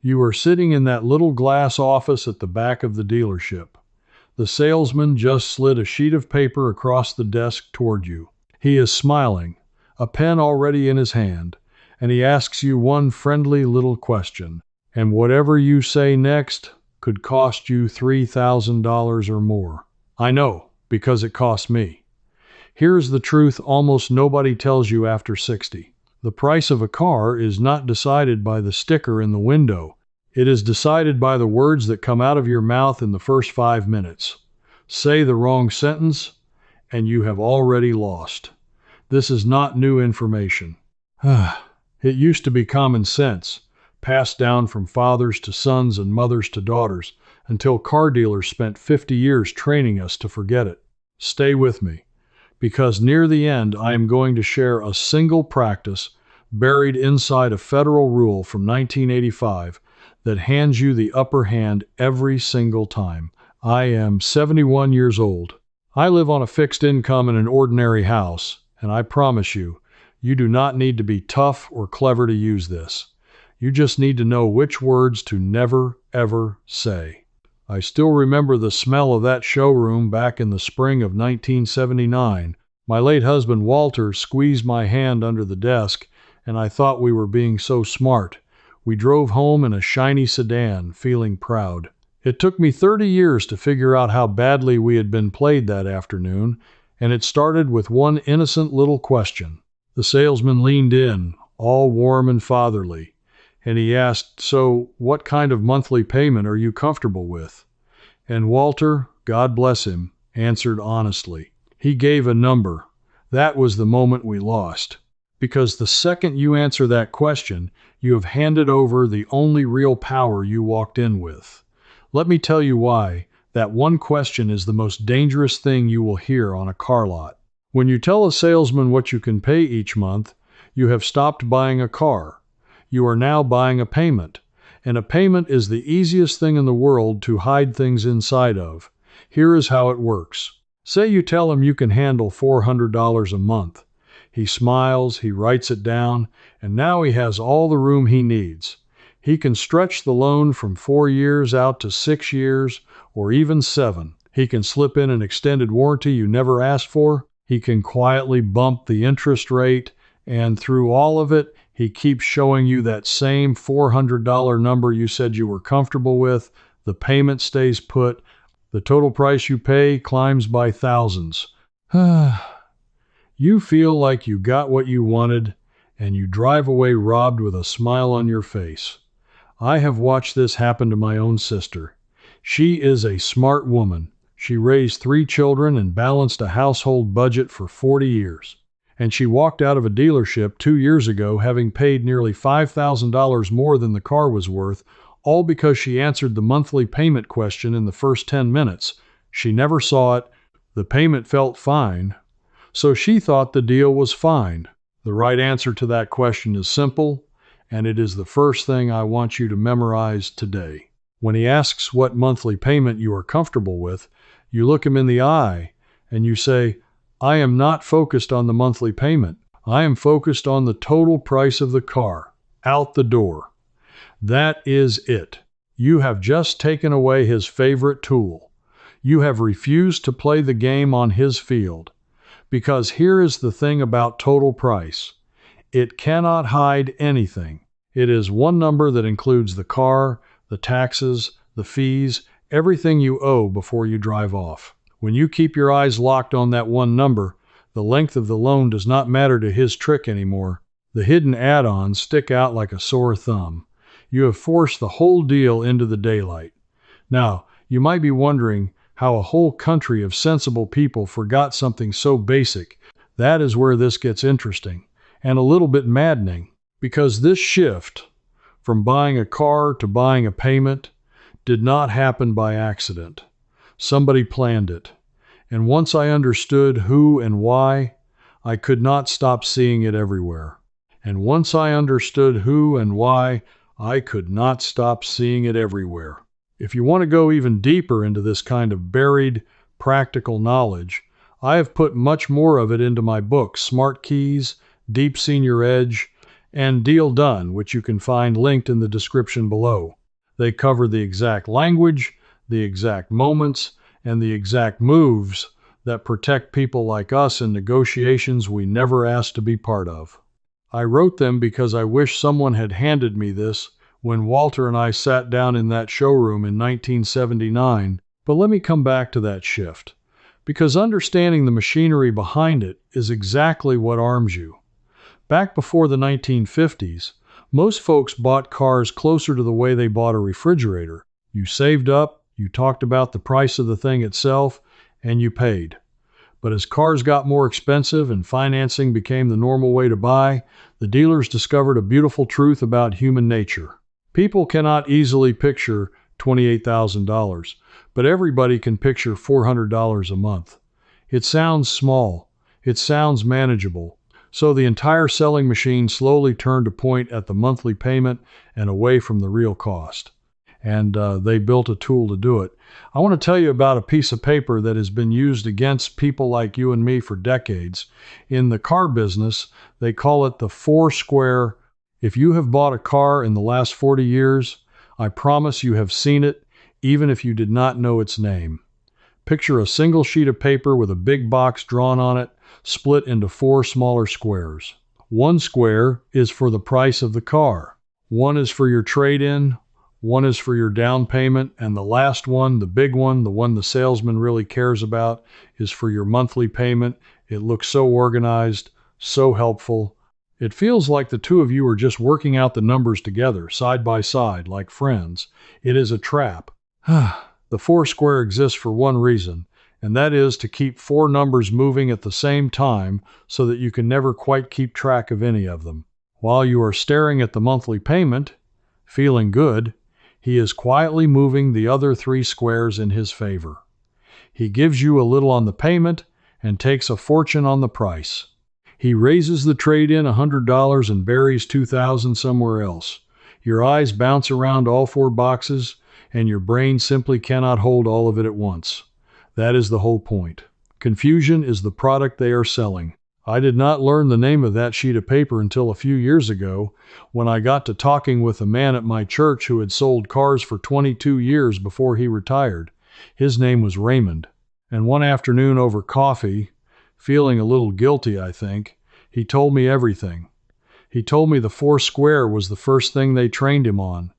You are sitting in that little glass office at the back of the dealership. The salesman just slid a sheet of paper across the desk toward you. He is smiling, a pen already in his hand, and he asks you one friendly little question. And whatever you say next could cost you $3,000 or more. I know, because it cost me. Here's the truth almost nobody tells you after 60. The price of a car is not decided by the sticker in the window. It is decided by the words that come out of your mouth in the first 5 minutes. Say the wrong sentence, and you have already lost. This is not new information. It used to be common sense, passed down from fathers to sons and mothers to daughters, until car dealers spent 50 years training us to forget it. Stay with me, because near the end I am going to share a single practice buried inside a federal rule from 1985 that hands you the upper hand every single time. I am 71 years old. I live on a fixed income in an ordinary house, and I promise you, you do not need to be tough or clever to use this. You just need to know which words to never, ever say. I still remember the smell of that showroom back in the spring of 1979. My late husband Walter squeezed my hand under the desk, and I thought we were being so smart. We drove home in a shiny sedan, feeling proud. It took me 30 years to figure out how badly we had been played that afternoon, and it started with one innocent little question. The salesman leaned in, all warm and fatherly, and he asked, "So, what kind of monthly payment are you comfortable with?" And Walter, God bless him, answered honestly. He gave a number. That was the moment we lost. Because the second you answer that question, you have handed over the only real power you walked in with. Let me tell you why that one question is the most dangerous thing you will hear on a car lot. When you tell a salesman what you can pay each month, you have stopped buying a car. You are now buying a payment. And a payment is the easiest thing in the world to hide things inside of. Here is how it works. Say you tell him you can handle $400 a month. He smiles, he writes it down, and now he has all the room he needs. He can stretch the loan from 4 years out to 6 years, or even 7. He can slip in an extended warranty you never asked for. He can quietly bump the interest rate, and through all of it, he keeps showing you that same $400 number you said you were comfortable with. The payment stays put. The total price you pay climbs by thousands. You feel like you got what you wanted, and you drive away robbed with a smile on your face. I have watched this happen to my own sister. She is a smart woman. She raised 3 children and balanced a household budget for 40 years. And she walked out of a dealership 2 years ago having paid nearly $5,000 more than the car was worth, all because she answered the monthly payment question in the first 10 minutes. She never saw it. The payment felt fine. So she thought the deal was fine. The right answer to that question is simple, and it is the first thing I want you to memorize today. When he asks what monthly payment you are comfortable with, you look him in the eye and you say, "I am not focused on the monthly payment. I am focused on the total price of the car, out the door." That is it. You have just taken away his favorite tool. You have refused to play the game on his field. Because here is the thing about total price. It cannot hide anything. It is one number that includes the car, the taxes, the fees, everything you owe before you drive off. When you keep your eyes locked on that one number, the length of the loan does not matter to his trick anymore. The hidden add-ons stick out like a sore thumb. You have forced the whole deal into the daylight. Now, you might be wondering how a whole country of sensible people forgot something so basic. That is where this gets interesting, and a little bit maddening, because this shift from buying a car to buying a payment did not happen by accident. Somebody planned it. And once I understood who and why, I could not stop seeing it everywhere. And once I understood who and why, I could not stop seeing it everywhere. If you want to go even deeper into this kind of buried, practical knowledge, I have put much more of it into my book, Smart Keys, Deep Senior Edge, and Deal Done, which you can find linked in the description below. They cover the exact language, the exact moments, and the exact moves that protect people like us in negotiations we never asked to be part of. I wrote them because I wish someone had handed me this when Walter and I sat down in that showroom in 1979, but let me come back to that shift, because understanding the machinery behind it is exactly what arms you. Back before the 1950s, most folks bought cars closer to the way they bought a refrigerator. You saved up, you talked about the price of the thing itself, and you paid. But as cars got more expensive and financing became the normal way to buy, the dealers discovered a beautiful truth about human nature. People cannot easily picture $28,000, but everybody can picture $400 a month. It sounds small. It sounds manageable. So the entire selling machine slowly turned to point at the monthly payment and away from the real cost. And they built a tool to do it. I want to tell you about a piece of paper that has been used against people like you and me for decades. In the car business, they call it the four-square. If you have bought a car in the last 40 years, I promise you have seen it, even if you did not know its name. Picture a single sheet of paper with a big box drawn on it, split into four smaller squares. One square is for the price of the car. One is for your trade-in. One is for your down payment, and the last one, the big one, the one the salesman really cares about, is for your monthly payment. It looks so organized, so helpful. It feels like the two of you are just working out the numbers together, side by side, like friends. It is a trap. The four square exists for one reason, and that is to keep four numbers moving at the same time so that you can never quite keep track of any of them. While you are staring at the monthly payment, feeling good, he is quietly moving the other three squares in his favor. He gives you a little on the payment and takes a fortune on the price. He raises the trade-in $100 and buries $2,000 somewhere else. Your eyes bounce around all four boxes, and your brain simply cannot hold all of it at once. That is the whole point. Confusion is the product they are selling. I did not learn the name of that sheet of paper until a few years ago, when I got to talking with a man at my church who had sold cars for 22 years before he retired. His name was Raymond. And one afternoon over coffee, feeling a little guilty, I think, he told me everything. He told me the four square was the first thing they trained him on.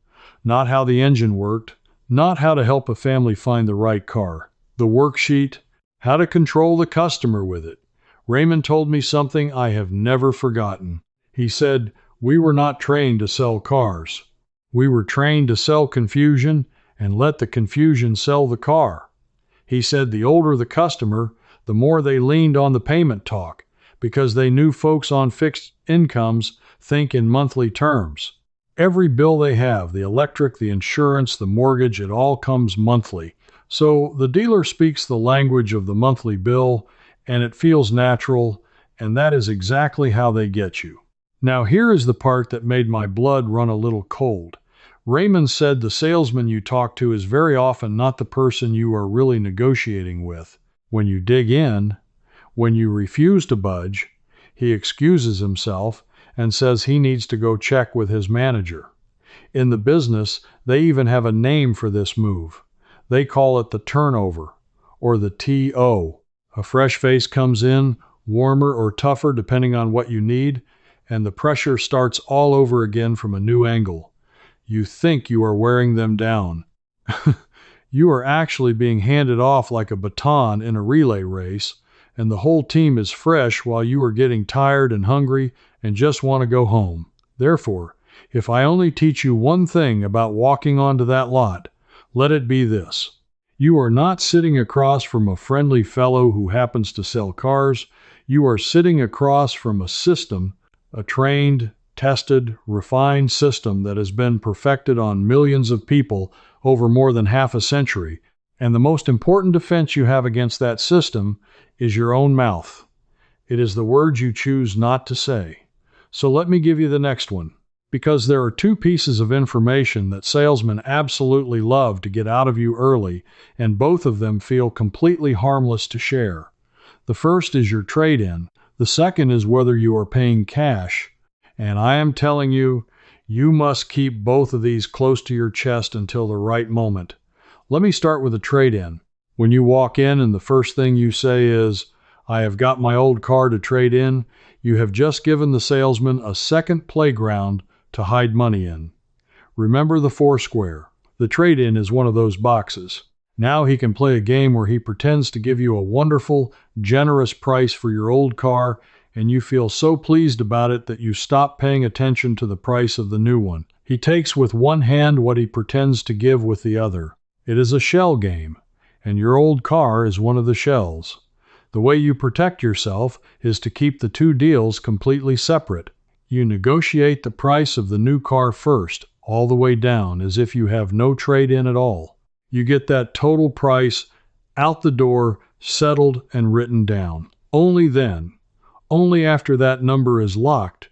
Not how the engine worked, not how to help a family find the right car. The worksheet, how to control the customer with it. Raymond told me something I have never forgotten. He said, "We were not trained to sell cars. We were trained to sell confusion and let the confusion sell the car." He said the older the customer, the more they leaned on the payment talk, because they knew folks on fixed incomes think in monthly terms. Every bill they have, the electric, the insurance, the mortgage, it all comes monthly. So the dealer speaks the language of the monthly bill, and it feels natural, and that is exactly how they get you. Now here is the part that made my blood run a little cold. Raymond said the salesman you talk to is very often not the person you are really negotiating with. When you dig in, when you refuse to budge, he excuses himself and says he needs to go check with his manager. In the business, they even have a name for this move. They call it the turnover, or the TO. A fresh face comes in, warmer or tougher depending on what you need, and the pressure starts all over again from a new angle. You think you are wearing them down. You are actually being handed off like a baton in a relay race, and the whole team is fresh while you are getting tired and hungry and just want to go home. Therefore, if I only teach you one thing about walking onto that lot, let it be this. You are not sitting across from a friendly fellow who happens to sell cars. You are sitting across from a system, a trained, tested, refined system that has been perfected on millions of people over more than half a century. And the most important defense you have against that system is your own mouth. It is the words you choose not to say. So let me give you the next one. Because there are two pieces of information that salesmen absolutely love to get out of you early, and both of them feel completely harmless to share. The first is your trade-in. The second is whether you are paying cash. And I am telling you, you must keep both of these close to your chest until the right moment. Let me start with a trade-in. When you walk in and the first thing you say is, "I have got my old car to trade in," you have just given the salesman a second playground to hide money in. Remember the Foursquare. The trade-in is one of those boxes. Now he can play a game where he pretends to give you a wonderful, generous price for your old car, and you feel so pleased about it that you stop paying attention to the price of the new one. He takes with one hand what he pretends to give with the other. It is a shell game, and your old car is one of the shells. The way you protect yourself is to keep the two deals completely separate. You negotiate the price of the new car first, all the way down, as if you have no trade-in at all. You get that total price out the door, settled and written down. Only then, only after that number is locked,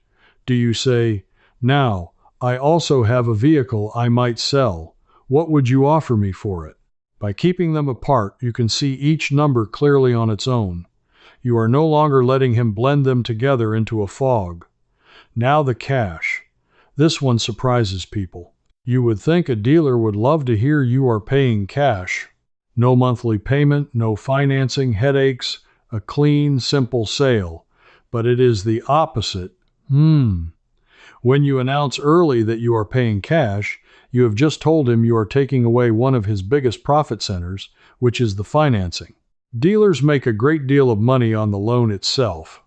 do you say, "Now, I also have a vehicle I might sell. What would you offer me for it?" By keeping them apart, you can see each number clearly on its own. You are no longer letting him blend them together into a fog. Now the cash. This one surprises people. You would think a dealer would love to hear you are paying cash. No monthly payment, no financing headaches, a clean, simple sale. But it is the opposite. When you announce early that you are paying cash, you have just told him you are taking away one of his biggest profit centers, which is the financing. Dealers make a great deal of money on the loan itself,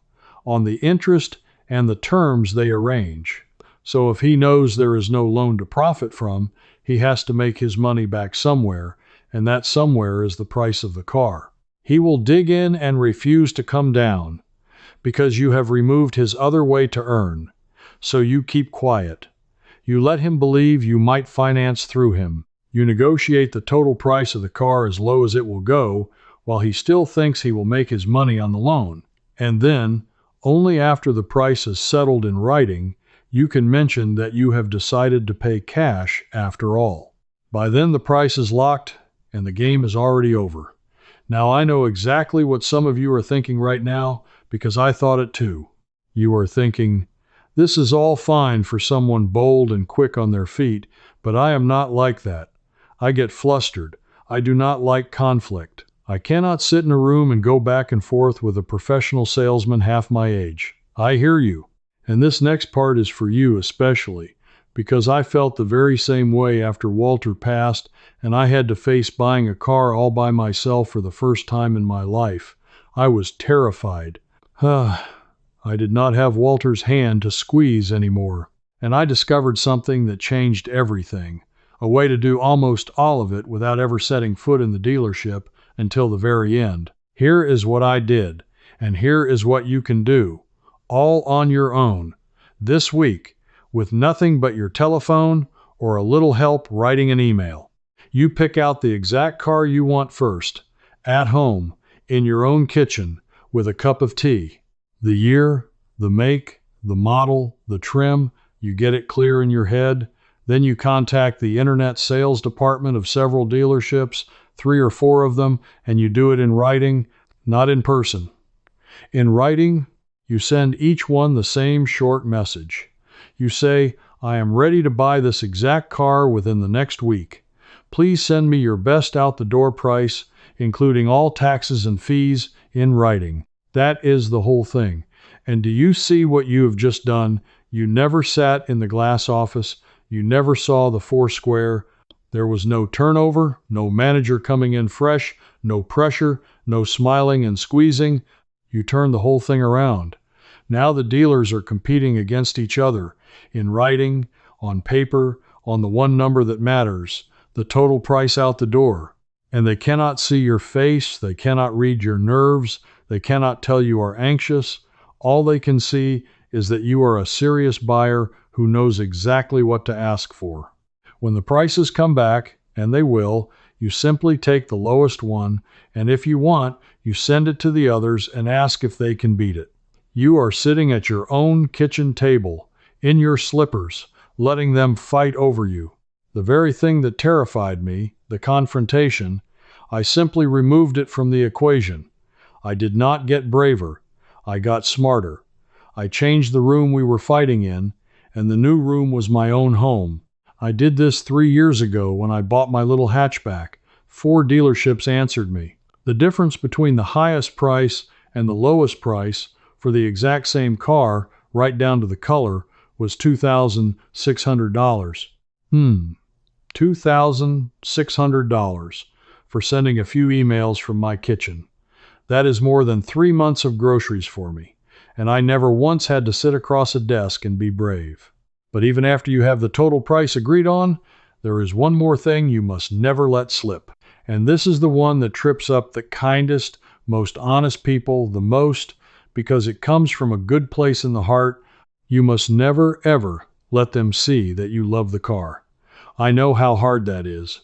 on the interest and the terms they arrange. So if he knows there is no loan to profit from, he has to make his money back somewhere, and that somewhere is the price of the car. He will dig in and refuse to come down, because you have removed his other way to earn. So you keep quiet. You let him believe you might finance through him. You negotiate the total price of the car as low as it will go, while he still thinks he will make his money on the loan. And then, only after the price is settled in writing, you can mention that you have decided to pay cash after all. By then the price is locked and the game is already over. Now I know exactly what some of you are thinking right now, because I thought it too. You are thinking, "This is all fine for someone bold and quick on their feet, but I am not like that. I get flustered. I do not like conflict. I cannot sit in a room and go back and forth with a professional salesman half my age." I hear you. And this next part is for you especially, because I felt the very same way after Walter passed and I had to face buying a car all by myself for the first time in my life. I was terrified. I did not have Walter's hand to squeeze anymore. And I discovered something that changed everything, a way to do almost all of it without ever setting foot in the dealership until the very end. Here is what I did, and here is what you can do. All on your own, this week, with nothing but your telephone or a little help writing an email. You pick out the exact car you want first, at home, in your own kitchen, with a cup of tea. The year, the make, the model, the trim, you get it clear in your head. Then you contact the internet sales department of several dealerships, 3 or 4 of them, and you do it in writing, not in person. In writing, you send each one the same short message. You say, "I am ready to buy this exact car within the next week. Please send me your best out-the-door price, including all taxes and fees, in writing." That is the whole thing. And do you see what you have just done? You never sat in the glass office. You never saw the Foursquare. There was no turnover, no manager coming in fresh, no pressure, no smiling and squeezing. You turned the whole thing around. Now the dealers are competing against each other, in writing, on paper, on the one number that matters, the total price out the door. And they cannot see your face, they cannot read your nerves, they cannot tell you are anxious. All they can see is that you are a serious buyer who knows exactly what to ask for. When the prices come back, and they will, you simply take the lowest one, and if you want, you send it to the others and ask if they can beat it. You are sitting at your own kitchen table, in your slippers, letting them fight over you. The very thing that terrified me, the confrontation, I simply removed it from the equation. I did not get braver. I got smarter. I changed the room we were fighting in, and the new room was my own home. I did this 3 years ago when I bought my little hatchback. 4 dealerships answered me. The difference between the highest price and the lowest price for the exact same car, right down to the color, was $2,600. $2,600 for sending a few emails from my kitchen. That is more than 3 months of groceries for me, and I never once had to sit across a desk and be brave. But even after you have the total price agreed on, there is one more thing you must never let slip. And this is the one that trips up the kindest, most honest people the most, because it comes from a good place in the heart. You must never, ever let them see that you love the car. I know how hard that is.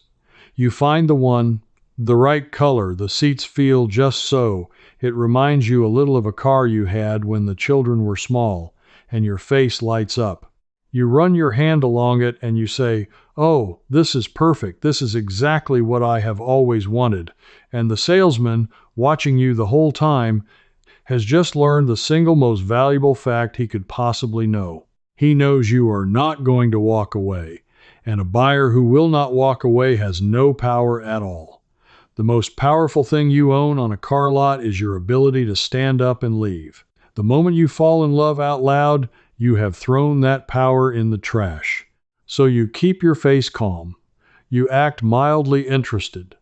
You find the one, the right color, the seats feel just so. It reminds you a little of a car you had when the children were small, and your face lights up. You run your hand along it and you say, "Oh, this is perfect. This is exactly what I have always wanted." And the salesman, watching you the whole time, has just learned the single most valuable fact he could possibly know. He knows you are not going to walk away, and a buyer who will not walk away has no power at all. The most powerful thing you own on a car lot is your ability to stand up and leave. The moment you fall in love out loud, you have thrown that power in the trash. So you keep your face calm. You act mildly interested.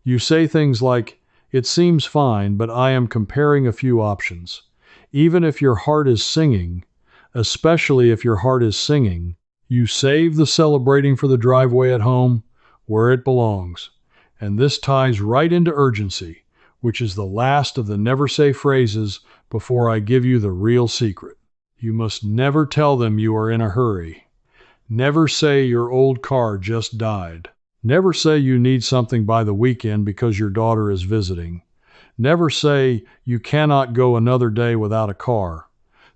You say things like, "It seems fine, but I am comparing a few options." Even if your heart is singing, especially if your heart is singing, you save the celebrating for the driveway at home where it belongs. And this ties right into urgency, which is the last of the never say phrases before I give you the real secret. You must never tell them you are in a hurry. Never say your old car just died. Never say you need something by the weekend because your daughter is visiting. Never say you cannot go another day without a car.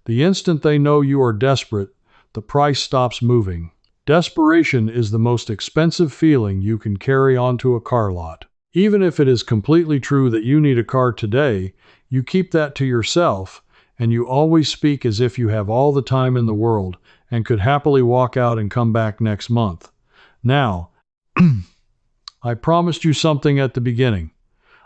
The instant they know you are desperate, the price stops moving. Desperation is the most expensive feeling you can carry onto a car lot. Even if it is completely true that you need a car today, you keep that to yourself, and you always speak as if you have all the time in the world and could happily walk out and come back next month. Now, I promised you something at the beginning.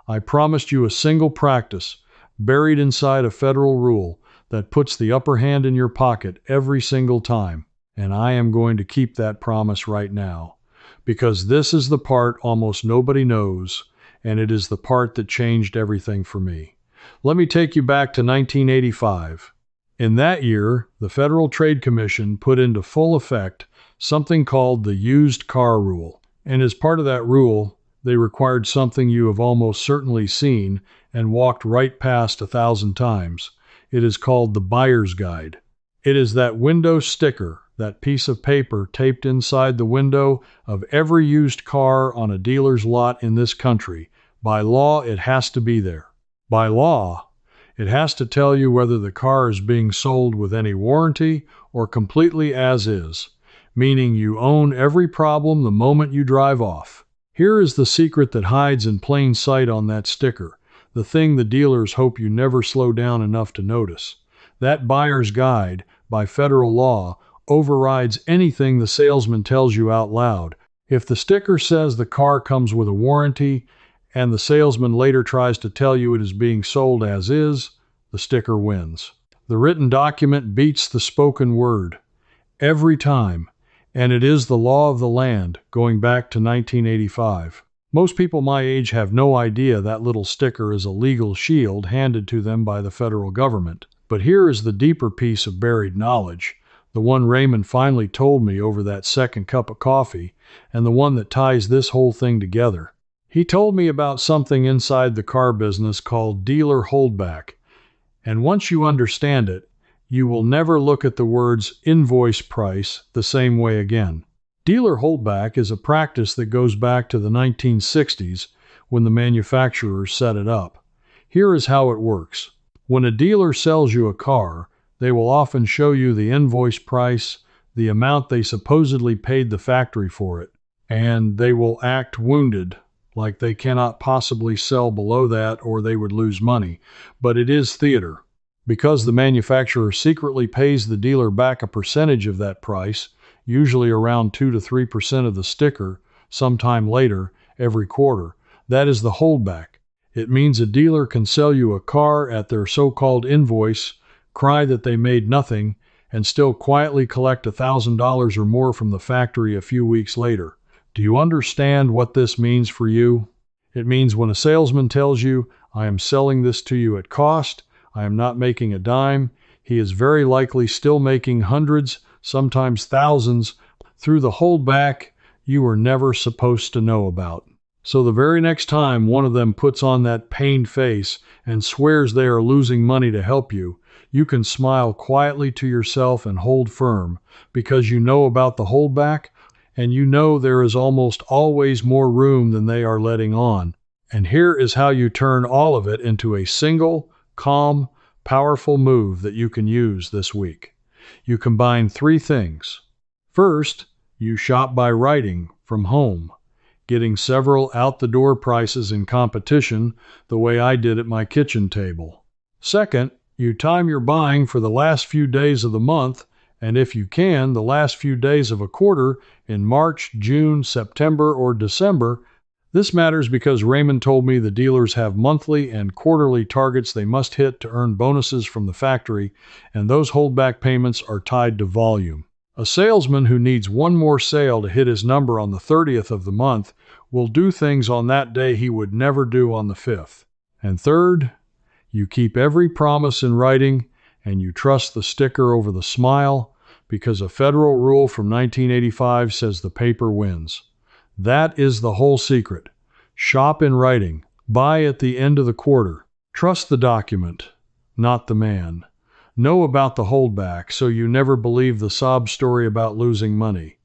I promised you a single practice buried inside a federal rule that puts the upper hand in your pocket every single time. And I am going to keep that promise right now, because this is the part almost nobody knows, and it is the part that changed everything for me. Let me take you back to 1985. In that year, the Federal Trade Commission put into full effect something called the used car rule. And as part of that rule, they required something you have almost certainly seen and walked right past 1,000 times. It is called the buyer's guide. It is that window sticker, that piece of paper taped inside the window of every used car on a dealer's lot in this country. By law, it has to be there. By law, it has to tell you whether the car is being sold with any warranty or completely as is, meaning you own every problem the moment you drive off. Here is the secret that hides in plain sight on that sticker, the thing the dealers hope you never slow down enough to notice. That buyer's guide, by federal law, overrides anything the salesman tells you out loud. If the sticker says the car comes with a warranty, and the salesman later tries to tell you it is being sold as is, the sticker wins. The written document beats the spoken word every time, and it is the law of the land going back to 1985. Most people my age have no idea that little sticker is a legal shield handed to them by the federal government. But here is the deeper piece of buried knowledge, the one Raymond finally told me over that second cup of coffee, and the one that ties this whole thing together. He told me about something inside the car business called dealer holdback, and once you understand it, you will never look at the words invoice price the same way again. Dealer holdback is a practice that goes back to the 1960s when the manufacturers set it up. Here is how it works. When a dealer sells you a car, they will often show you the invoice price, the amount they supposedly paid the factory for it, and they will act wounded, like they cannot possibly sell below that or they would lose money. But it is theater. Because the manufacturer secretly pays the dealer back a percentage of that price, usually around 2 to 3% of the sticker, sometime later, every quarter. That is the holdback. It means a dealer can sell you a car at their so-called invoice, cry that they made nothing, and still quietly collect $1,000 or more from the factory a few weeks later. Do you understand what this means for you? It means when a salesman tells you, "I am selling this to you at cost, I am not making a dime," he is very likely still making hundreds, sometimes thousands, through the holdback you were never supposed to know about. So the very next time one of them puts on that pained face and swears they are losing money to help you, you can smile quietly to yourself and hold firm, because you know about the holdback, and you know there is almost always more room than they are letting on. And here is how you turn all of it into a single, calm, powerful move that you can use this week. You combine 3 things. First, you shop by writing from home, getting several out-the-door prices in competition the way I did at my kitchen table. Second, you time your buying for the last few days of the month, and if you can, the last few days of a quarter in March, June, September, or December. This matters because Raymond told me the dealers have monthly and quarterly targets they must hit to earn bonuses from the factory, and those holdback payments are tied to volume. A salesman who needs one more sale to hit his number on the 30th of the month will do things on that day he would never do on the 5th. And third, you keep every promise in writing, and you trust the sticker over the smile, because a federal rule from 1985 says the paper wins. That is the whole secret. Shop in writing. Buy at the end of the quarter. Trust the document, not the man. Know about the holdback so you never believe the sob story about losing money.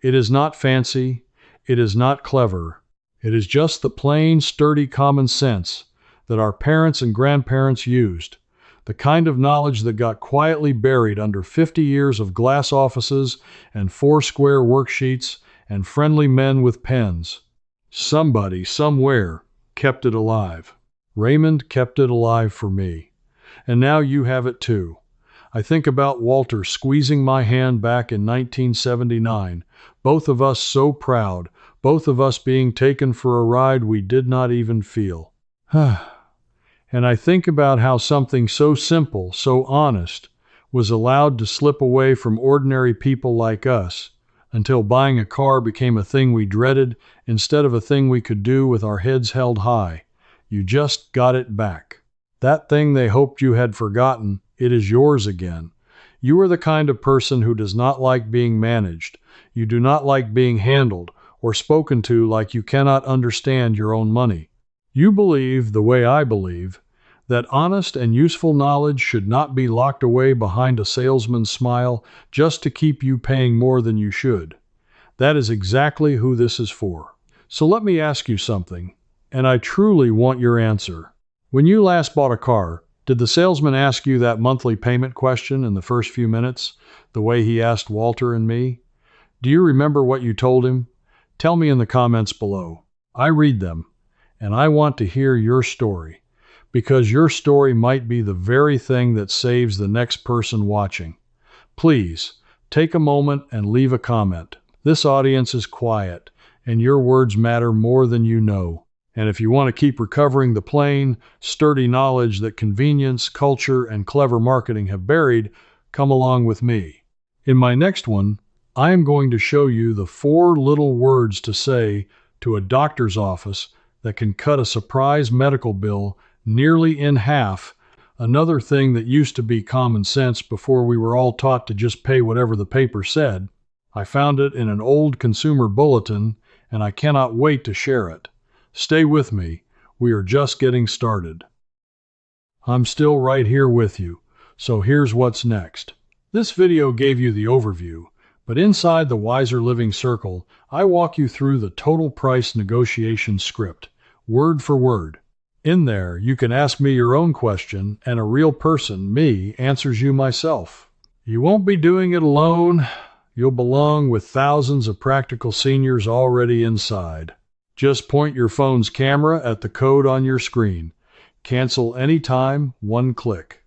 It is not fancy. It is not clever. It is just the plain, sturdy common sense that our parents and grandparents used, the kind of knowledge that got quietly buried under 50 years of glass offices and 4 square worksheets and friendly men with pens. Somebody, somewhere, kept it alive. Raymond kept it alive for me. And now you have it too. I think about Walter squeezing my hand back in 1979, both of us so proud, both of us being taken for a ride we did not even feel. And I think about how something so simple, so honest, was allowed to slip away from ordinary people like us, until buying a car became a thing we dreaded instead of a thing we could do with our heads held high. You just got it back. That thing they hoped you had forgotten, it is yours again. You are the kind of person who does not like being managed. You do not like being handled or spoken to like you cannot understand your own money. You believe, the way I believe, that honest and useful knowledge should not be locked away behind a salesman's smile just to keep you paying more than you should. That is exactly who this is for. So let me ask you something, and I truly want your answer. When you last bought a car, did the salesman ask you that monthly payment question in the first few minutes, the way he asked Walter and me? Do you remember what you told him? Tell me in the comments below. I read them, and I want to hear your story, because your story might be the very thing that saves the next person watching. Please, take a moment and leave a comment. This audience is quiet, and your words matter more than you know. And if you want to keep recovering the plain, sturdy knowledge that convenience, culture, and clever marketing have buried, come along with me. In my next one, I am going to show you the 4 little words to say to a doctor's office that can cut a surprise medical bill nearly in half, another thing that used to be common sense before we were all taught to just pay whatever the paper said. I found it in an old consumer bulletin, and I cannot wait to share it. Stay with me. We are just getting started. I'm still right here with you, so here's what's next. This video gave you the overview, but inside the Wiser Living Circle, I walk you through the total price negotiation script, word for word. In there, you can ask me your own question, and a real person, me, answers you myself. You won't be doing it alone. You'll belong with thousands of practical seniors already inside. Just point your phone's camera at the code on your screen. Cancel anytime, one click.